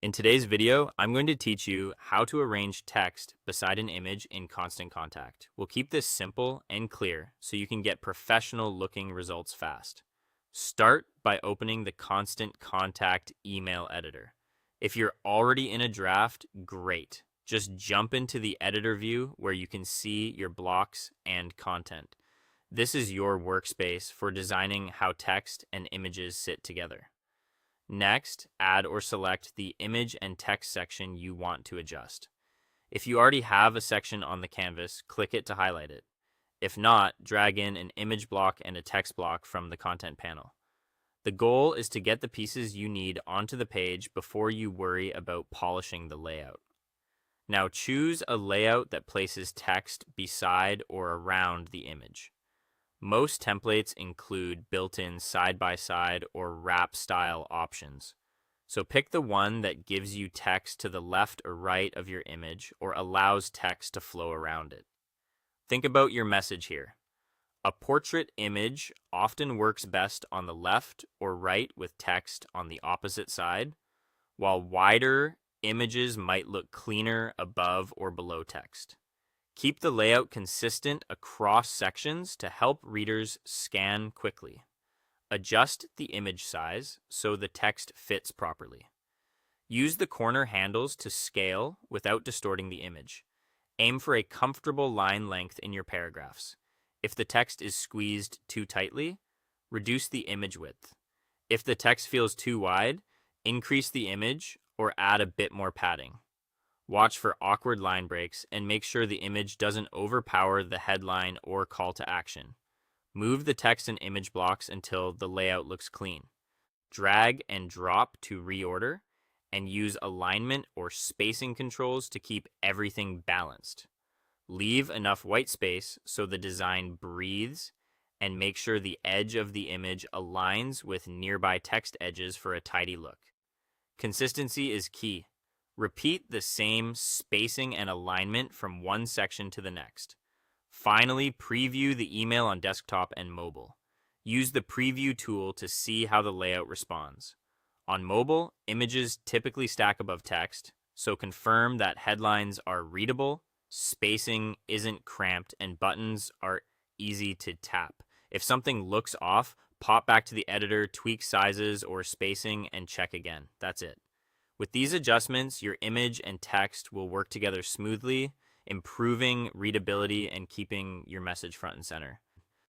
In today's video, I'm going to teach you how to arrange text beside an image in Constant Contact. We'll keep this simple and clear so you can get professional looking results fast. Start by opening the Constant Contact email editor. If you're already in a draft, great. Just jump into the editor view where you can see your blocks and content. This is your workspace for designing how text and images sit together. Next, add or select the image and text section you want to adjust. If you already have a section on the canvas, click it to highlight it. If not, drag in an image block and a text block from the content panel. The goal is to get the pieces you need onto the page before you worry about polishing the layout. Now choose a layout that places text beside or around the image. Most templates include built-in side-by-side or wrap style options. So pick the one that gives you text to the left or right of your image or allows text to flow around it. Think about your message here. A portrait image often works best on the left or right with text on the opposite side, while wider images might look cleaner above or below text. Keep the layout consistent across sections to help readers scan quickly. Adjust the image size so the text fits properly. Use the corner handles to scale without distorting the image. Aim for a comfortable line length in your paragraphs. If the text is squeezed too tightly, reduce the image width. If the text feels too wide, increase the image or add a bit more padding. Watch for awkward line breaks and make sure the image doesn't overpower the headline or call to action. Move the text and image blocks until the layout looks clean. Drag and drop to reorder, and use alignment or spacing controls to keep everything balanced. Leave enough white space so the design breathes, and make sure the edge of the image aligns with nearby text edges for a tidy look. Consistency is key. Repeat the same spacing and alignment from one section to the next. Finally, preview the email on desktop and mobile. Use the preview tool to see how the layout responds. On mobile, images typically stack above text, so confirm that headlines are readable, spacing isn't cramped, and buttons are easy to tap. If something looks off, pop back to the editor, tweak sizes or spacing, and check again. That's it. With these adjustments, your image and text will work together smoothly, improving readability and keeping your message front and center.